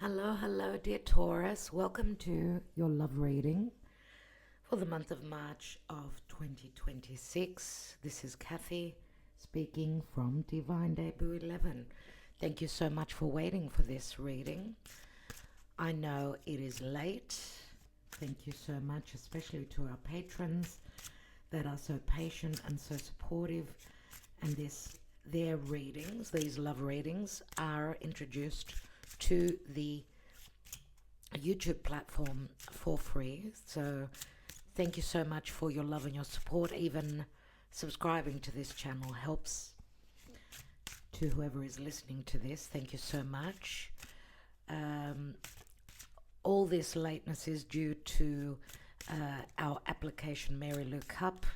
Hello, dear Taurus. Welcome to your love reading for the month of March of 2026. This is Kathy speaking from Divine Debut 11. Thank you so much for waiting for this reading. I know it is late. Thank you so much, especially to our patrons that are so patient and so supportive. And their readings, these love readings, are introduced to the YouTube platform for free. So thank you so much for your love and your support. Even subscribing to this channel helps to whoever is listening to this. Thank you so much. All this lateness is due to our application Mary Lou Cup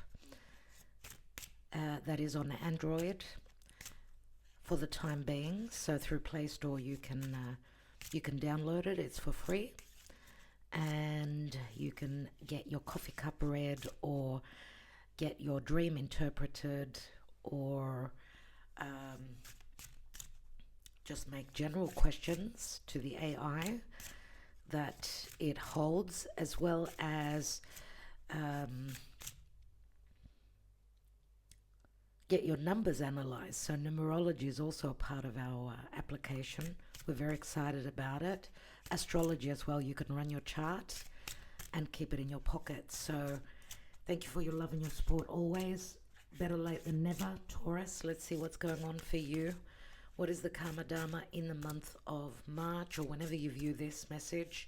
that is on Android for the time being. So through Play Store you can download it. It's for free, and you can get your coffee cup read or get your dream interpreted, or just make general questions to the AI that it holds, as well as get your numbers analyzed. So numerology is also a part of our application. We're very excited about it. Astrology as well. You can run your chart and keep it in your pocket. So thank you for your love and your support always. Better late than never, Taurus. Let's see what's going on for you. What is the Karma Dharma in the month of March, or whenever you view this message?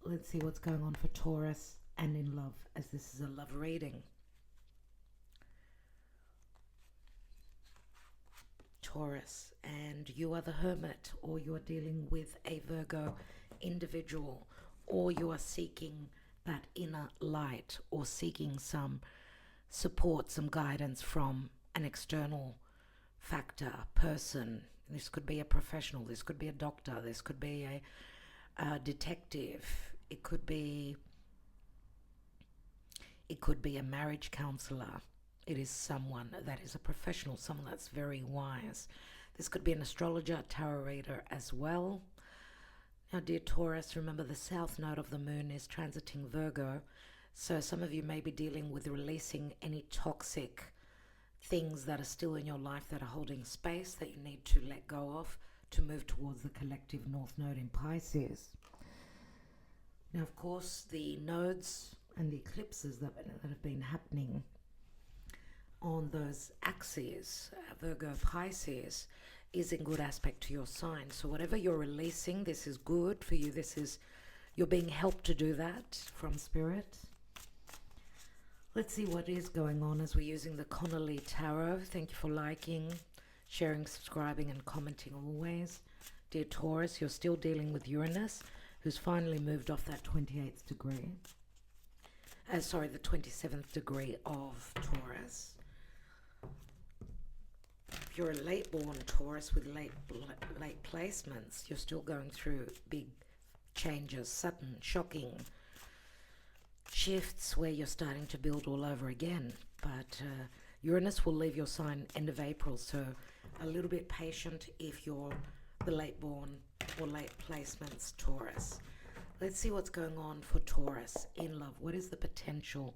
Let's see what's going on for Taurus and in love, as this is a love reading. Taurus, and you are the Hermit, or you are dealing with a Virgo individual, or you are seeking that inner light, or seeking some support, some guidance from an external factor, person. This could be a professional, this could be a doctor, this could be a detective, it could be a marriage counselor. It is someone that is a professional, someone that's very wise. This could be an astrologer, a tarot reader as well. Now, dear Taurus, remember the south node of the moon is transiting Virgo. So some of you may be dealing with releasing any toxic things that are still in your life that are holding space, that you need to let go of to move towards the collective north node in Pisces. Now, of course, the nodes and the eclipses that have been happening on those axes, Virgo, Pisces, is in good aspect to your sign. So whatever you're releasing, this is good for you. You're being helped to do that from Spirit. Let's see what is going on as we're using the Connolly Tarot. Thank you for liking, sharing, subscribing, and commenting always. Dear Taurus, you're still dealing with Uranus, who's finally moved off that 28th degree. The 27th degree of Taurus. If you're a late-born Taurus with late placements, you're still going through big changes, sudden, shocking shifts where you're starting to build all over again. But Uranus will leave your sign end of April, so a little bit patient if you're the late-born or late placements Taurus. Let's see what's going on for Taurus in love. What is the potential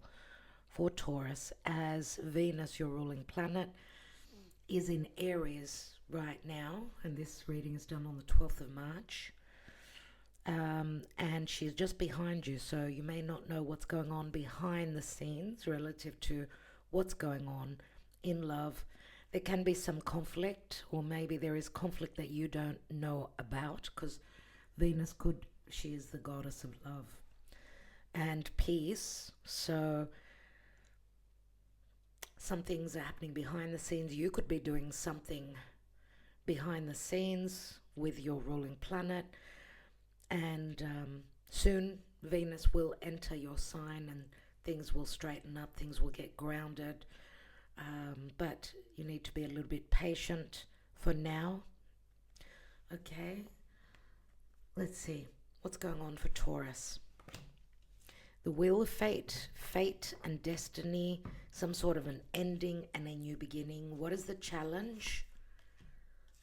for Taurus as Venus, your ruling planet, is in Aries right now, and this reading is done on the 12th of March, and she's just behind you, so you may not know what's going on behind the scenes relative to what's going on in love. There can be some conflict, or maybe there is conflict that you don't know about, because Venus she is the goddess of love and peace. So some things are happening behind the scenes. You could be doing something behind the scenes with your ruling planet, and soon Venus will enter your sign and things will straighten up, things will get grounded, but you need to be a little bit patient for now. Okay, let's see what's going on for Taurus. The Wheel of Fate, fate and destiny, some sort of an ending and a new beginning. What is the challenge?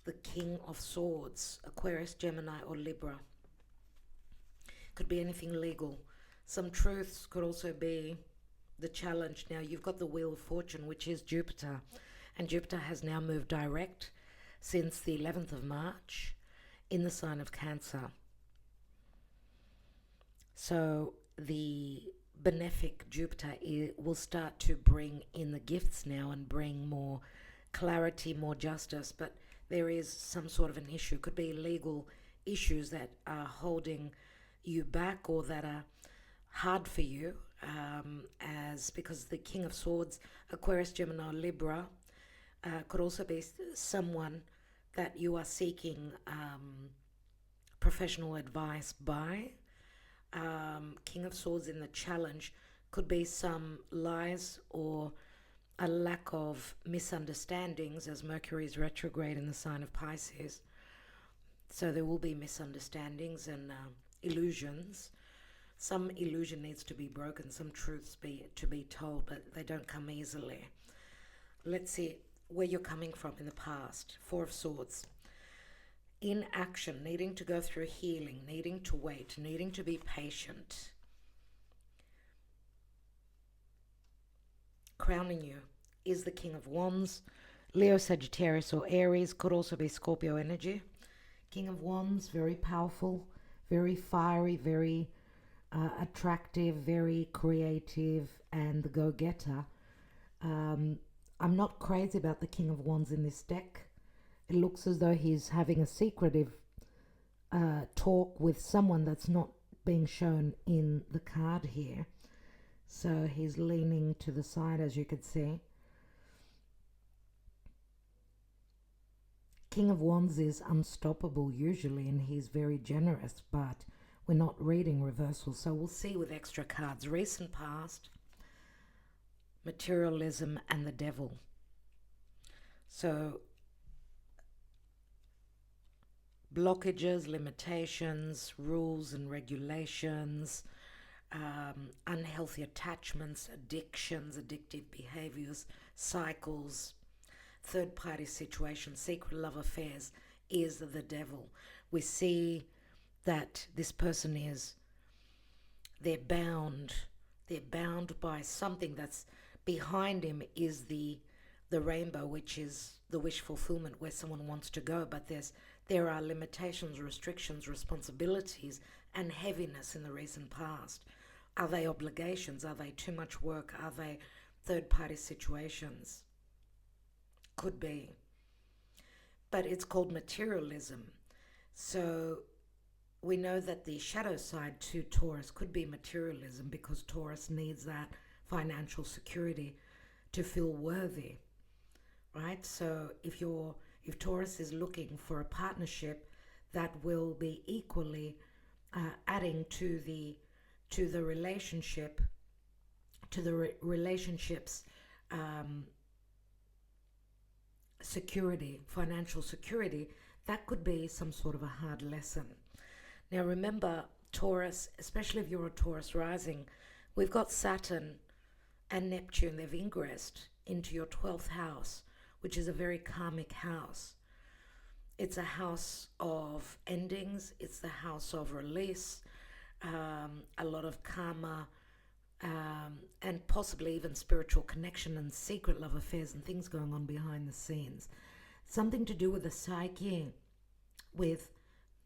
the King of Swords, Aquarius, Gemini, or Libra. Could be anything legal. Some truths could also be the challenge. Now, you've got the Wheel of Fortune, which is Jupiter. And Jupiter has now moved direct since the 11th of March in the sign of Cancer. So the benefic Jupiter will start to bring in the gifts now and bring more clarity, more justice. But there is some sort of an issue. Could be legal issues that are holding you back or that are hard for you, as because the King of Swords, Aquarius, Gemini, Libra, could also be someone that you are seeking professional advice by. King of Swords in the challenge could be some lies or a lack of misunderstandings, as Mercury is retrograde in the sign of Pisces. So there will be misunderstandings and illusions. Some illusion needs to be broken, some truths to be told, but they don't come easily. Let's see where you're coming from in the past. Four of Swords. Inaction, needing to go through healing, needing to wait, needing to be patient. Crowning you is the King of Wands, Leo, Sagittarius, or Aries. Could also be Scorpio energy. King of Wands, very powerful, very fiery, very attractive, very creative, and the go-getter. I'm not crazy about the King of Wands in this deck. It looks as though he's having a secretive talk with someone that's not being shown in the card here. So he's leaning to the side, as you could see. King of Wands is unstoppable usually, and he's very generous, but we're not reading reversal, so we'll see with extra cards. Recent past, materialism, and the devil. So blockages, limitations, rules and regulations, unhealthy attachments, addictions, addictive behaviors, cycles, third-party situations, secret love affairs is the devil. We see that this person they're bound by something that's behind him is the rainbow, which is the wish fulfillment, where someone wants to go, but there are limitations, restrictions, responsibilities, and heaviness in the recent past. Are they obligations? Are they too much work? Are they third-party situations? Could be. But it's called materialism. So we know that the shadow side to Taurus could be materialism, because Taurus needs that financial security to feel worthy, right? So if Taurus is looking for a partnership that will be equally adding to the relationship, to the relationship's security, financial security, that could be some sort of a hard lesson. Now remember, Taurus, especially if you're a Taurus rising, we've got Saturn and Neptune. They've ingressed into your 12th house, which is a very karmic house. It's a house of endings. It's the house of release, a lot of karma, and possibly even spiritual connection and secret love affairs and things going on behind the scenes. Something to do with the psyche, with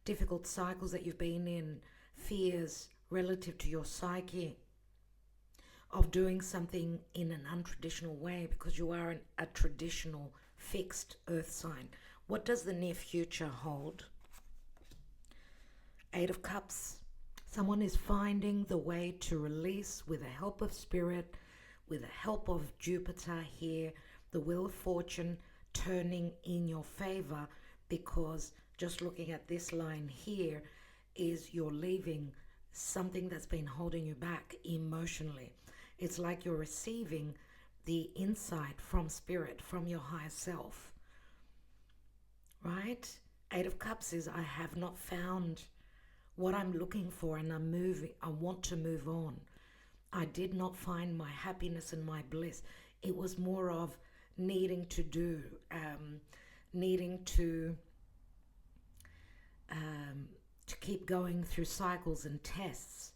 difficult cycles that you've been in, fears relative to your psyche, of doing something in an untraditional way, because you are a traditional fixed earth sign. What does the near future hold? Eight of Cups. Someone is finding the way to release with the help of spirit, with the help of Jupiter here, the Wheel of Fortune turning in your favor, because just looking at this line here is you're leaving something that's been holding you back emotionally. It's like you're receiving the insight from spirit, from your higher self, right? Eight of Cups is, I have not found what I'm looking for, and I'm moving. I want to move on. I did not find my happiness and my bliss. It was more of needing to do, needing to to keep going through cycles and tests,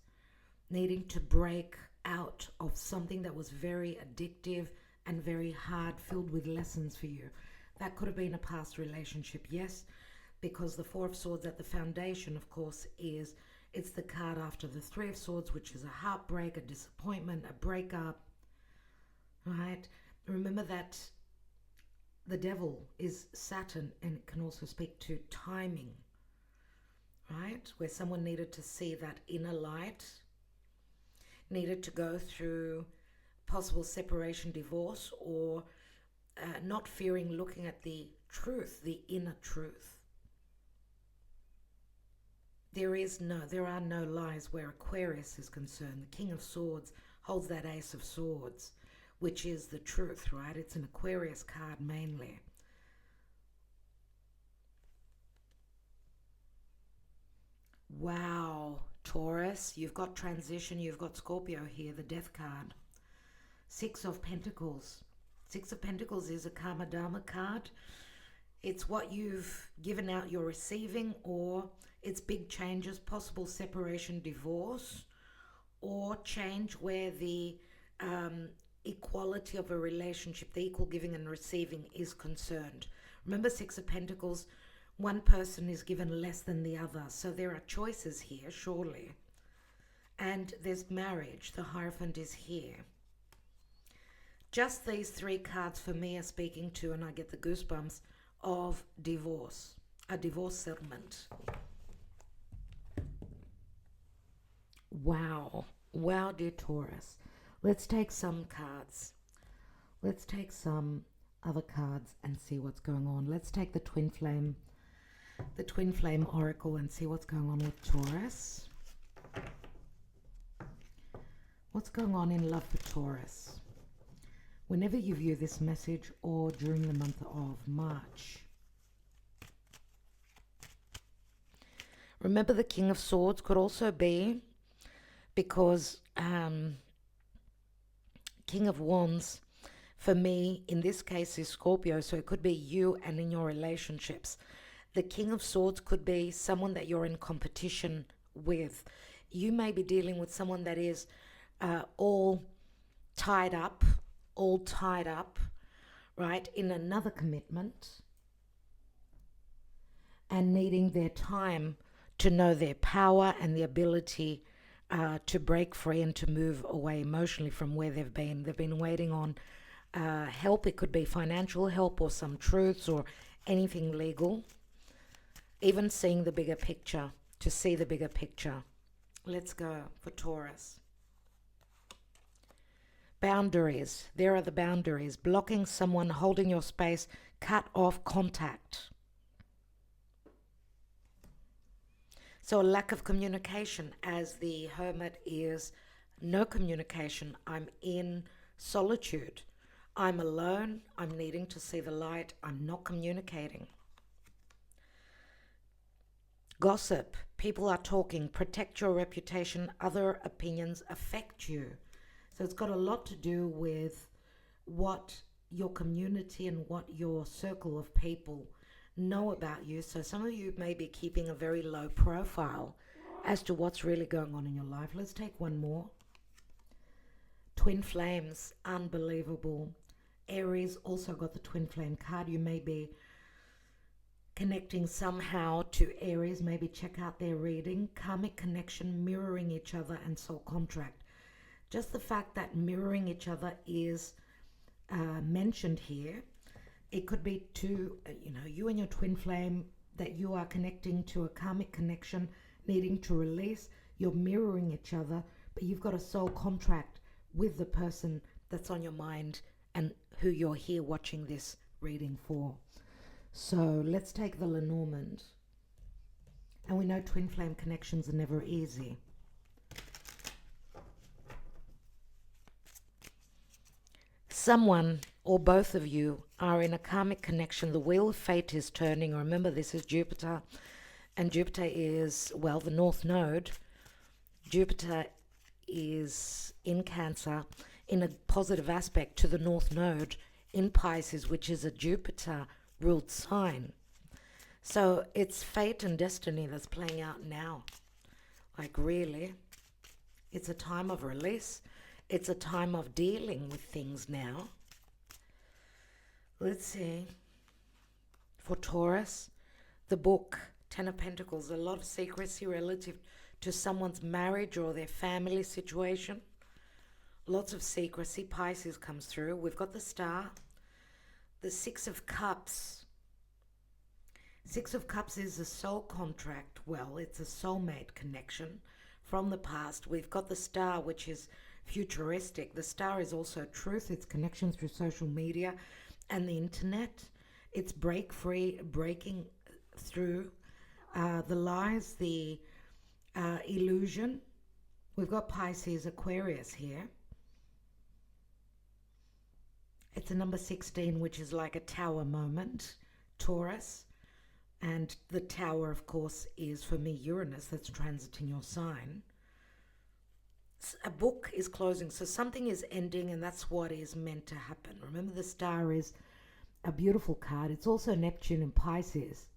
needing to break out of something that was very addictive and very hard, filled with lessons for you. That could have been a past relationship, yes, because the Four of Swords at the foundation, of course, it's the card after the Three of Swords, which is a heartbreak, a disappointment, a breakup, right? Remember that the devil is Saturn, and it can also speak to timing, right? Where someone needed to see that inner light, needed to go through possible separation, divorce, or not fearing looking at the truth, the inner truth. There are no lies where Aquarius is concerned. The King of Swords holds that Ace of Swords, which is the truth, right? It's an Aquarius card mainly. Wow, Taurus, you've got transition, you've got Scorpio here, the Death card. Six of Pentacles. Six of Pentacles is a Karma Dharma card. It's what you've given out, you're receiving, or it's big changes, possible separation, divorce, or change where the equality of a relationship, the equal giving and receiving is concerned. Remember, Six of Pentacles, one person is given less than the other. So there are choices here, surely. And there's marriage. The Hierophant is here. Just these three cards for me are speaking to, and I get the goosebumps, of divorce. A divorce settlement. Wow. Wow, dear Taurus. Let's take some cards. Let's take some other cards and see what's going on. Let's take the Twin Flame Oracle and see what's going on with Taurus. What's going on in love for Taurus? Whenever you view this message or during the month of March. Remember, the King of Swords could also be because King of Wands, for me, in this case, is Scorpio. So it could be you and in your relationships. The King of Swords could be someone that you're in competition with. You may be dealing with someone that is all tied up, right, in another commitment and needing their time to know their power and the ability to break free and to move away emotionally from where they've been. They've been waiting on help. It could be financial help or some truths or anything legal. Even seeing the bigger picture, to see the bigger picture. Let's go for Taurus. Boundaries. There are the boundaries. Blocking someone, holding your space, cut off contact. So a lack of communication, as the Hermit is no communication. I'm in solitude. I'm alone. I'm needing to see the light. I'm not communicating. Gossip. People are talking. Protect your reputation. Other opinions affect you. So it's got a lot to do with what your community and what your circle of people know about you. So some of you may be keeping a very low profile as to what's really going on in your life. Let's take one more. Twin Flames, unbelievable. Aries also got the Twin Flame card. You may be connecting somehow to Aries. Maybe check out their reading. Karmic connection, mirroring each other, and soul contract. Just the fact that mirroring each other is mentioned here. It could be to, you and your twin flame, that you are connecting to a karmic connection, needing to release. You're mirroring each other, but you've got a soul contract with the person that's on your mind and who you're here watching this reading for. So let's take the Lenormand. And we know twin flame connections are never easy. Someone or both of you are in a karmic connection. The wheel of fate is turning. Remember, this is Jupiter, and Jupiter is, well, the North Node. Jupiter is in Cancer in a positive aspect to the North Node in Pisces, which is a Jupiter-ruled sign. So it's fate and destiny that's playing out now. Like, really, it's a time of release. It's a time of dealing with things now. Let's see. For Taurus, the book, Ten of Pentacles, a lot of secrecy relative to someone's marriage or their family situation. Lots of secrecy. Pisces comes through. We've got the Star. The Six of Cups. Six of Cups is a soul contract. Well, it's a soulmate connection from the past. We've got the Star, which is futuristic. The Star is also truth. It's connection through social media and the internet. It's breaking through the lies, the illusion. We've got Pisces, Aquarius here. It's a number 16, which is like a tower moment. Taurus. And the tower, of course, is for me Uranus, that's transiting your sign. A book is closing, so something is ending, and that's what is meant to happen. Remember, the Star is a beautiful card. It's also Neptune and Pisces.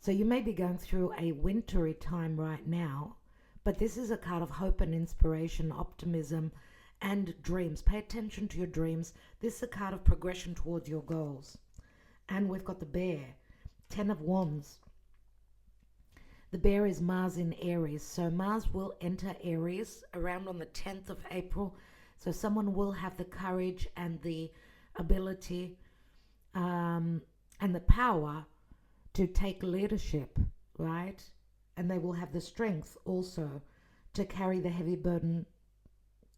So you may be going through a wintry time right now, but this is a card of hope and inspiration, optimism, and dreams. Pay attention to your dreams. This is a card of progression towards your goals. And we've got the Bear. 10 of Wands. The Bear is Mars in Aries. So Mars will enter Aries around on the 10th of April. So someone will have the courage and the ability and the power to take leadership, right? And they will have the strength also to carry the heavy burden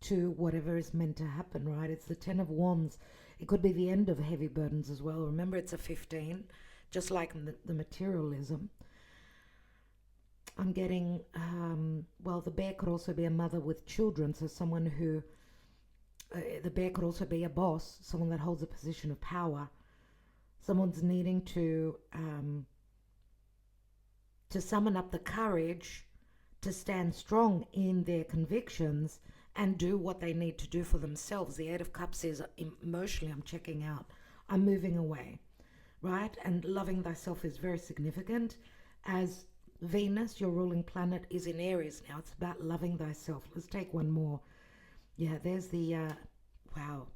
to whatever is meant to happen, right? It's the 10 of Wands. It could be the end of heavy burdens as well. Remember, it's a 15. Just like the materialism. I'm getting, well, the Bear could also be a mother with children. So someone who, the Bear could also be a boss, someone that holds a position of power. Someone's needing to summon up the courage to stand strong in their convictions and do what they need to do for themselves. The Eight of Cups is emotionally, I'm checking out. I'm moving away. Right? And loving thyself is very significant, as Venus, your ruling planet, is in Aries now. It's about loving thyself. Let's take one more. Yeah, there's the wow.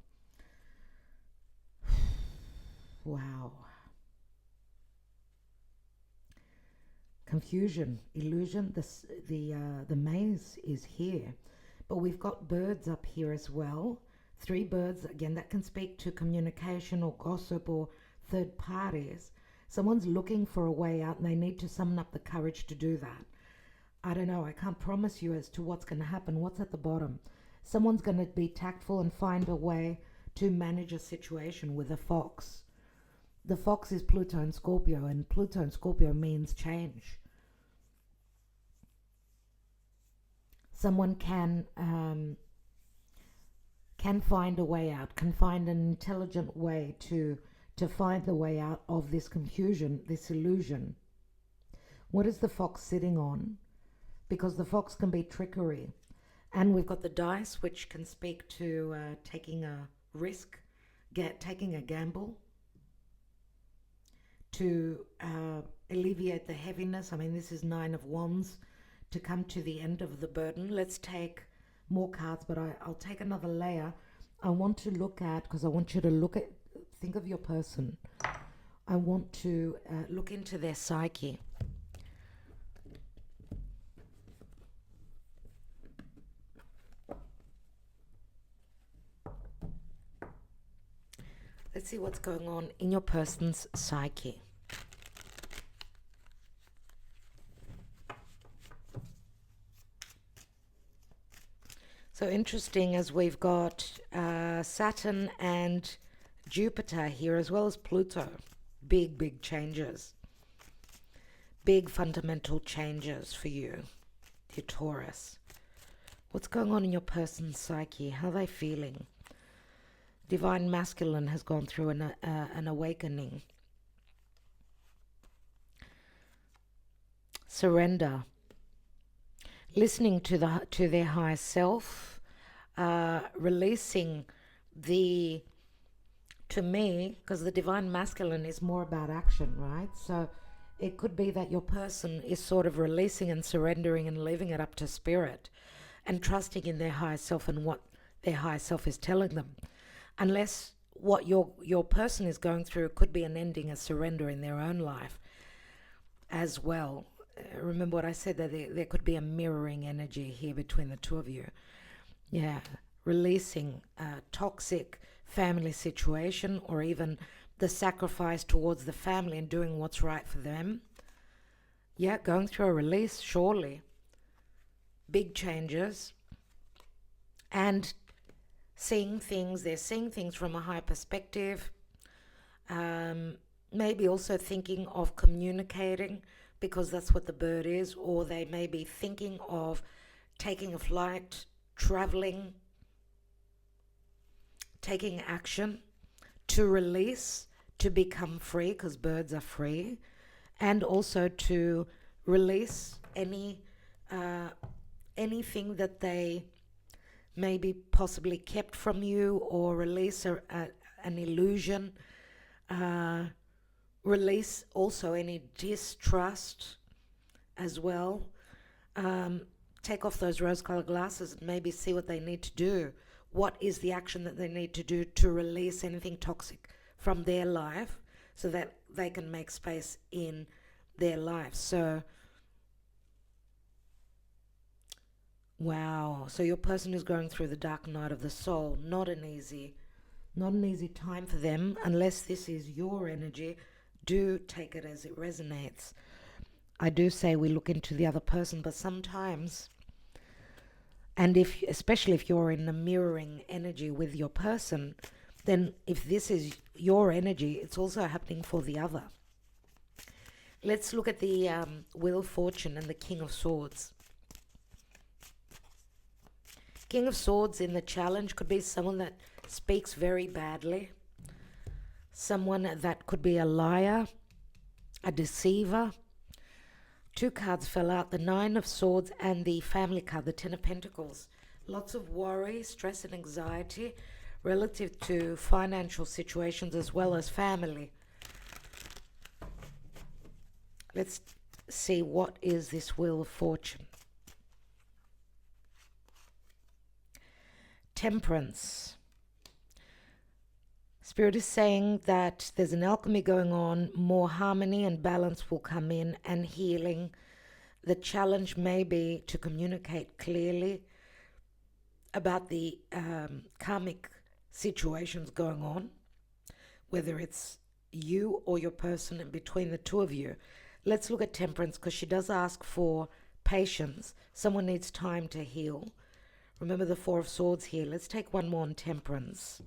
Wow. Confusion, illusion. The maze is here, but we've got birds up here as well. 3 birds, again, that can speak to communication or gossip or third parties. Someone's looking for a way out and they need to summon up the courage to do that. I don't know. I can't promise you as to what's going to happen. What's at the bottom? Someone's going to be tactful and find a way to manage a situation with a fox. The fox is Pluto and Scorpio, and Pluto and Scorpio means change. Someone can find a way out, can find an intelligent way to find the way out of this confusion, this illusion. What is the fox sitting on? Because the fox can be trickery. And we've got the dice, which can speak to taking a risk, taking a gamble to alleviate the heaviness. I mean, this is 9 of Wands, to come to the end of the burden. Let's take more cards, but I'll take another layer. I want to look at, because I want you to think of your person. I want to look into their psyche. Let's see what's going on in your person's psyche. So interesting, as we've got Saturn and Jupiter here, as well as Pluto. Big changes. Big fundamental changes for you, dear Taurus. What's going on in your person's psyche? How are they feeling? Divine masculine has gone through an awakening. Surrender. Listening to their higher self, releasing to me, because the divine masculine is more about action, right? So it could be that your person is sort of releasing and surrendering and leaving it up to spirit and trusting in their higher self and what their higher self is telling them. Unless what your person is going through could be an ending, a surrender in their own life as well. Remember what I said, that there could be a mirroring energy here between the two of you. Yeah, releasing a toxic family situation, or even the sacrifice towards the family and doing what's right for them. Yeah, going through a release, surely. Big changes. And seeing things, they're seeing things from a higher perspective. Maybe also thinking of communicating, because that's what the bird is, or they may be thinking of taking a flight, traveling, taking action to release, to become free, because birds are free, and also to release anything that they maybe possibly kept from you, or release an illusion, release also any distrust as well. Take off those rose-colored glasses and maybe see what they need to do. What is the action that they need to do to release anything toxic from their life so that they can make space in their life. So, wow. So your person is going through the dark night of the soul. Not an easy time for them, unless this is your energy. Do take it as it resonates. I do say we look into the other person, but sometimes, and especially if you're in a mirroring energy with your person, then if this is your energy, it's also happening for the other. Let's look at the Wheel of Fortune and the King of Swords. King of Swords in the challenge could be someone that speaks very badly, someone that could be a liar, a deceiver. Two cards fell out, the Nine of Swords and the Family card, the Ten of Pentacles. Lots of worry, stress and anxiety relative to financial situations as well as family. Let's see, what is this Wheel of Fortune? Temperance. Spirit is saying that there's an alchemy going on, more harmony and balance will come in, and healing. The challenge may be to communicate clearly about the karmic situations going on, whether it's you or your person, and between the two of you. Let's look at Temperance, because she does ask for patience. Someone needs time to heal. Remember the Four of Swords here. Let's take one more on Temperance.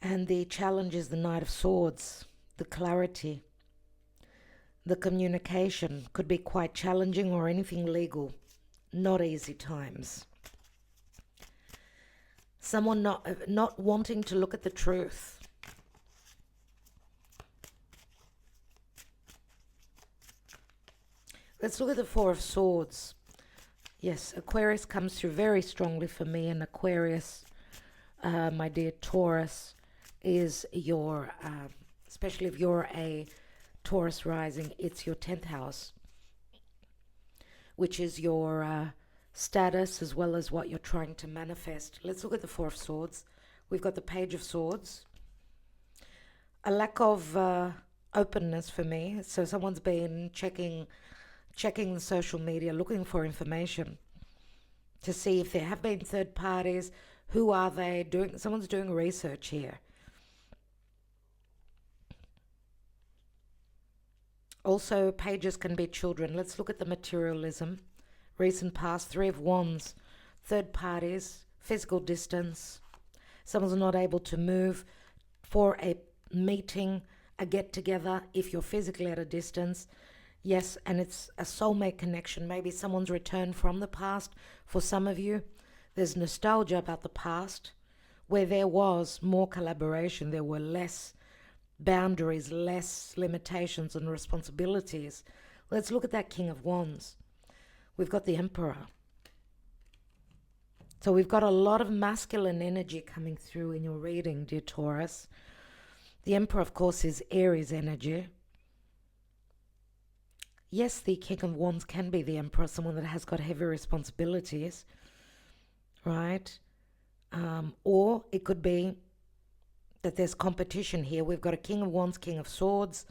And the challenge is the Knight of Swords, the clarity. The communication could be quite challenging, or anything legal. Not easy times. Someone not wanting to look at the truth. Let's look at the Four of Swords. Yes, Aquarius comes through very strongly for me, and Aquarius, my dear Taurus, is your, especially if you're a Taurus rising, it's your 10th house, which is your status as well as what you're trying to manifest. Let's look at the Four of Swords. We've got the Page of Swords. A lack of openness for me. So someone's been checking the social media, looking for information to see if there have been third parties. Who are they doing? Someone's doing research here. Also, pages can be children. Let's look at the materialism. Recent past, Three of Wands. Third parties, physical distance. Someone's not able to move for a meeting, a get-together, if you're physically at a distance. Yes, and it's a soulmate connection. Maybe someone's returned from the past. For some of you, there's nostalgia about the past, where there was more collaboration, there were less boundaries, less limitations and responsibilities. Let's look at that King of Wands. We've got the Emperor. So we've got a lot of masculine energy coming through in your reading, dear Taurus. The Emperor, of course, is Aries energy. Yes, the King of Wands can be the Emperor, someone that has got heavy responsibilities, right? Or it could be that there's competition here. We've got a King of Wands, King of Swords,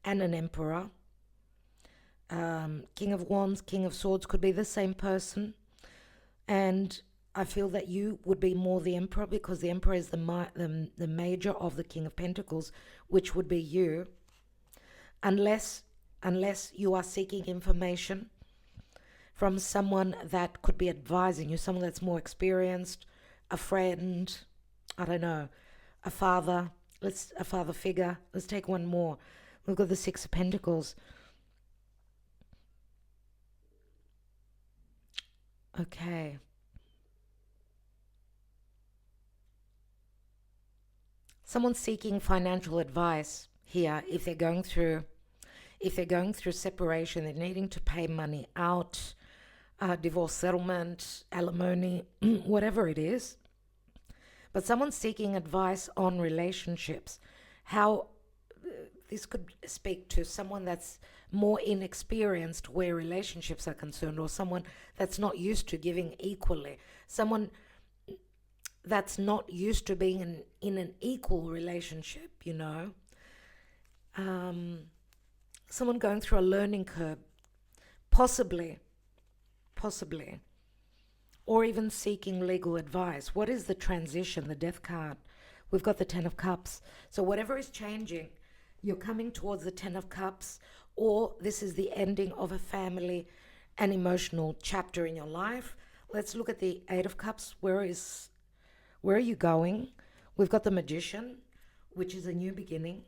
and an Emperor. King of Wands, King of Swords could be the same person. And I feel that you would be more the Emperor, because the Emperor is the major of the King of Pentacles, which would be you. Unless you are seeking information from someone that could be advising you, someone that's more experienced, a friend, I don't know, a father figure. Let's take one more. We've got the Six of Pentacles. Okay. Someone seeking financial advice here. If they're going through separation, they're needing to pay money out, divorce settlement, alimony, whatever it is. But someone's seeking advice on relationships. How this could speak to someone that's more inexperienced where relationships are concerned, or someone that's not used to giving equally. Someone that's not used to being in an equal relationship, you know. Someone going through a learning curve, possibly, or even seeking legal advice. What is the transition, the Death card? We've got the Ten of Cups. So whatever is changing, you're coming towards the Ten of Cups, or this is the ending of a family and emotional chapter in your life. Let's look at the Eight of Cups. Where are you going? We've got the Magician, which is a new beginning.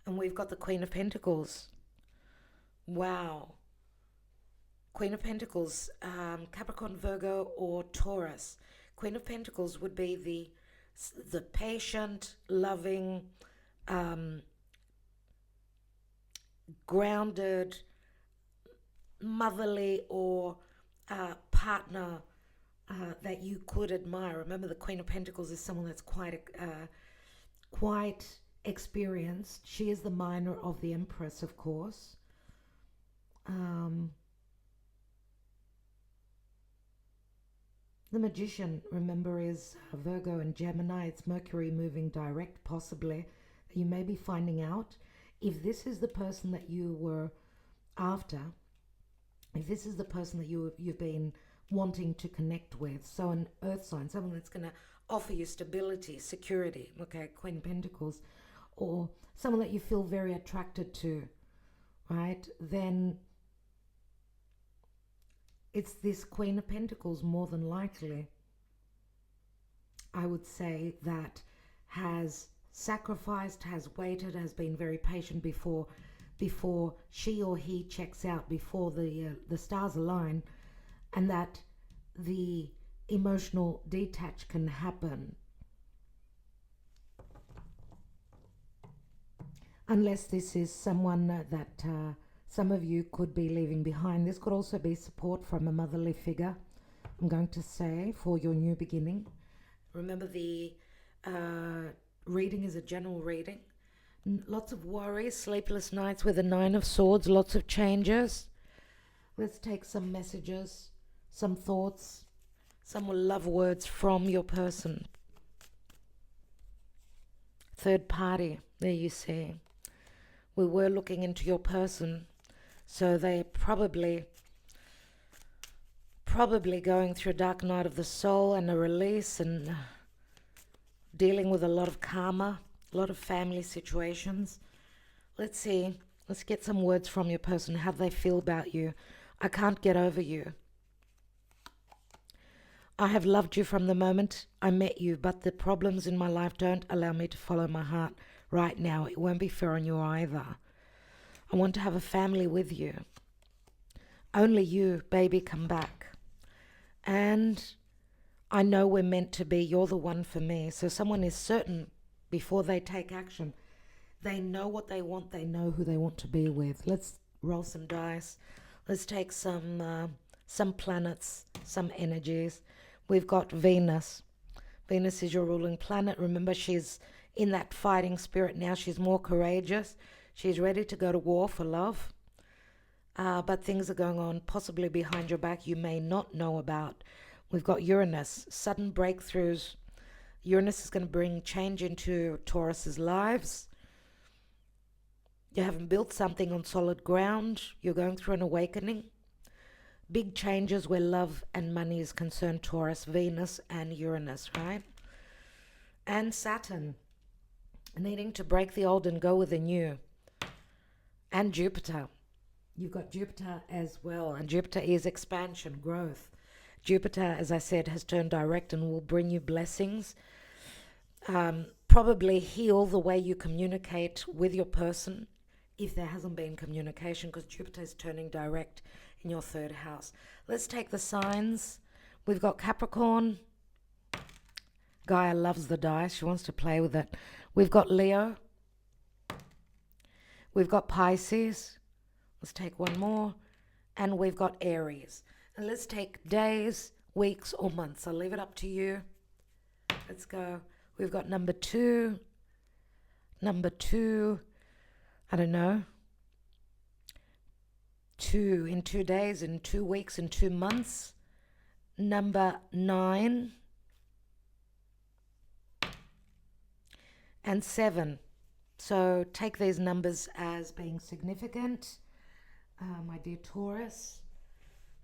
And we've got the Queen of Pentacles. Wow. Queen of Pentacles, Capricorn, Virgo, or Taurus. Queen of Pentacles would be the patient, loving, grounded, motherly, or partner that you could admire. Remember, the Queen of Pentacles is someone that's quite experienced. She is the minor of the Empress, of course. The Magician, remember, is Virgo and Gemini. It's Mercury moving direct, possibly. You may be finding out if this is the person that you were after, if this is the person that you've been wanting to connect with. So an earth sign, someone that's going to offer you stability, security, okay, Queen of Pentacles, or someone that you feel very attracted to, right? Then it's this Queen of Pentacles, more than likely, I would say, that has sacrificed, has waited, has been very patient before she or he checks out, before the stars align, and that the emotional detach can happen. Unless this is someone that some of you could be leaving behind. This could also be support from a motherly figure, I'm going to say, for your new beginning. Remember, the reading is a general reading. Lots of worries, sleepless nights with the Nine of Swords, lots of changes. Let's take some messages, some thoughts, some love words from your person. Third party, there you see. We were looking into your person, so they're probably going through a dark night of the soul and a release, and dealing with a lot of karma, a lot of family situations. Let's see. Let's get some words from your person, how they feel about you. I can't get over you. I have loved you from the moment I met you, but the problems in my life don't allow me to follow my heart right now. It won't be fair on you either. I want to have a family with you. Only you, baby, come back. And I know we're meant to be. You're the one for me. So someone is certain before they take action. They know what they want. They know who they want to be with. Let's roll some dice. Let's take some planets, some energies. We've got Venus. Venus is your ruling planet. Remember, she's in that fighting spirit now. She's more courageous. She's ready to go to war for love. But things are going on possibly behind your back you may not know about. We've got Uranus, sudden breakthroughs. Uranus is going to bring change into Taurus's lives. You haven't built something on solid ground. You're going through an awakening. Big changes where love and money is concerned, Taurus, Venus and Uranus, right? And Saturn, needing to break the old and go with the new. And Jupiter. You've got Jupiter as well. And Jupiter is expansion, growth. Jupiter, as I said, has turned direct and will bring you blessings. Probably heal the way you communicate with your person if there hasn't been communication, because Jupiter is turning direct in your third house. Let's take the signs. We've got Capricorn. Gaia loves the dice. She wants to play with it. We've got Leo. We've got Pisces. Let's take one more. And we've got Aries. And let's take days, weeks, or months. I'll leave it up to you. Let's go. We've got number 2. Number 2. I don't know. 2 in 2 days, in 2 weeks, in 2 months. Number 9. And 7. So take these numbers as being significant, my dear Taurus.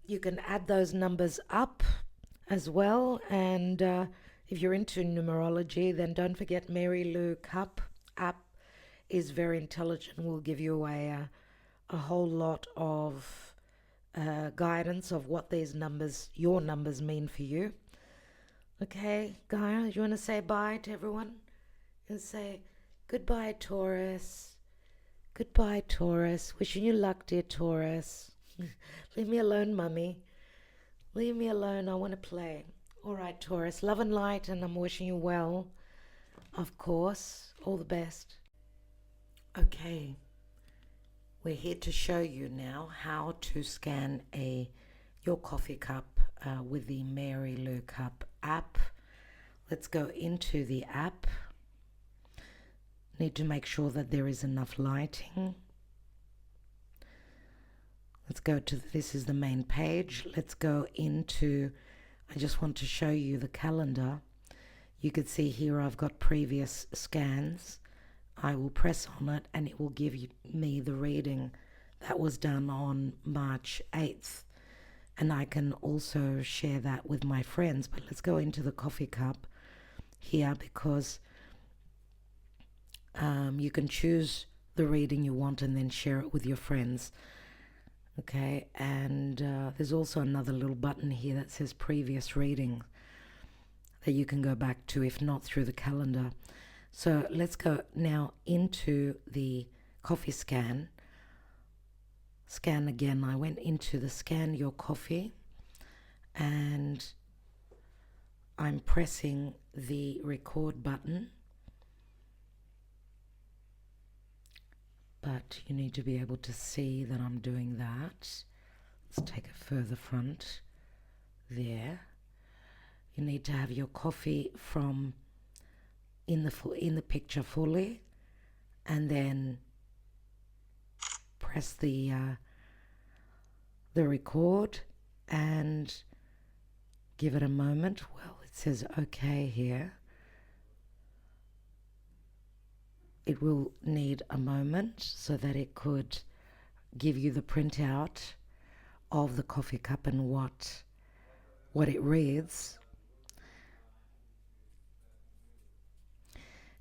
You can add those numbers up as well. And if you're into numerology, then don't forget Mary Lou Cup app is very intelligent. Will give you a whole lot of guidance of what these numbers, your numbers, mean for you. Okay, Gaia, you want to say bye to everyone? And say goodbye, Taurus. Goodbye, Taurus. Wishing you luck, dear Taurus. Leave me alone, mummy. Leave me alone. I want to play. All right, Taurus. Love and light, and I'm wishing you well. Of course. All the best. Okay. We're here to show you now how to scan your coffee cup with the Mary Lou Cup app. Let's go into the app. Need to make sure that there is enough lighting. Let's go to, this is the main page. Let's go into, I just want to show you the calendar. You could see here I've got previous scans. I will press on it and it will give me the reading that was done on March 8th. And I can also share that with my friends. But let's go into the coffee cup here, because you can choose the reading you want and then share it with your friends. Okay, and there's also another little button here that says previous reading that you can go back to, if not through the calendar. So let's go now into the coffee scan. Scan again. I went into the scan your coffee and I'm pressing the record button. But you need to be able to see that I'm doing that. Let's take it further front. There. You need to have your coffee from in the picture fully, and then press the record and give it a moment. Well, it says okay here. It will need a moment so that it could give you the printout of the coffee cup and what it reads.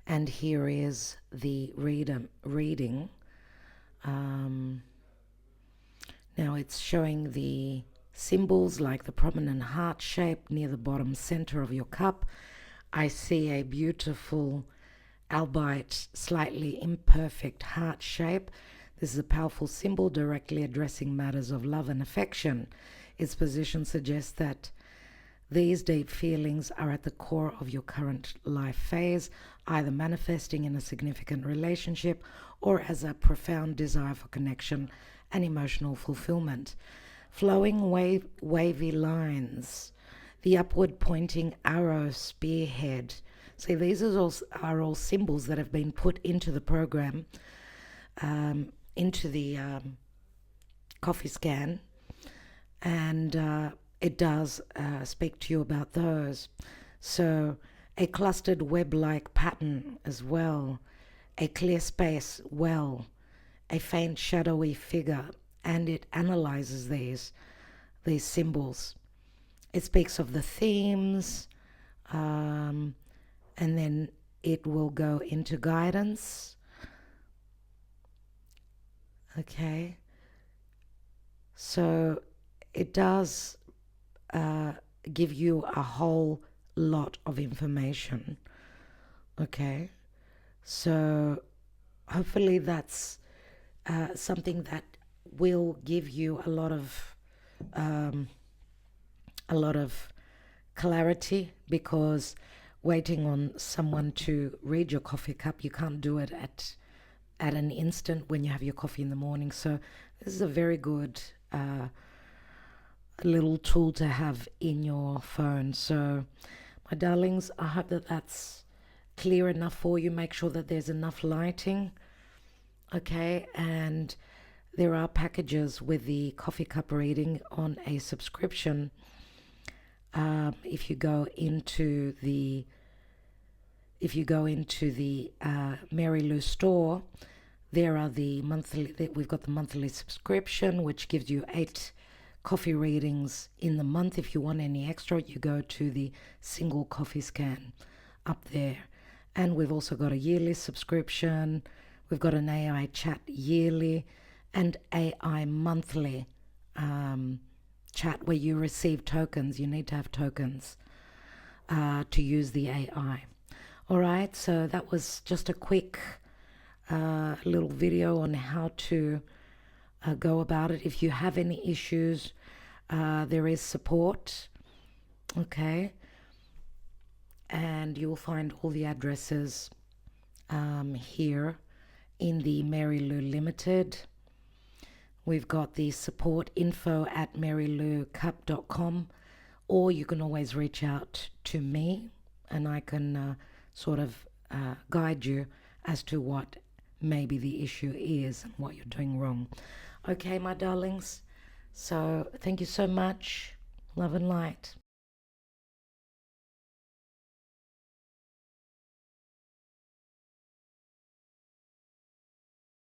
And here is the reading. Now it's showing the symbols like the prominent heart shape near the bottom center of your cup. I see a beautiful albeit slightly imperfect heart shape. This is a powerful symbol directly addressing matters of love and affection. Its position suggests that these deep feelings are at the core of your current life phase, either manifesting in a significant relationship or as a profound desire for connection and emotional fulfillment. Flowing wavy lines the upward pointing arrow spearhead. See, these are all symbols that have been put into the program, into the coffee scan, and it does speak to you about those. So a clustered web-like pattern as well, a clear space well, a faint shadowy figure, and it analyzes these symbols. It speaks of the themes, and then it will go into guidance. Okay, so it does give you a whole lot of information. Okay, so hopefully that's something that will give you a lot of clarity, because waiting on someone to read your coffee cup, you can't do it at an instant when you have your coffee in the morning. So this is a very good little tool to have in your phone. So my darlings, I hope that that's clear enough for you. Make sure that there's enough lighting. Okay, and there are packages with the coffee cup reading on a subscription. If you go into the Mary Lou store, there are we've got the monthly subscription, which gives you 8 coffee readings in the month. If you want any extra, you go to the single coffee scan up there. And we've also got a yearly subscription. We've got an AI chat yearly and AI monthly chat where you receive tokens. You need to have tokens to use the AI. All right, so that was just a quick little video on how to go about it. If you have any issues, there is support. Okay, and you will find all the addresses here in the Mary Lou Limited. We've got the support info at maryloucup.com, or you can always reach out to me and I can sort of guide you as to what maybe the issue is and what you're doing wrong. Okay, my darlings, so thank you so much. Love and light.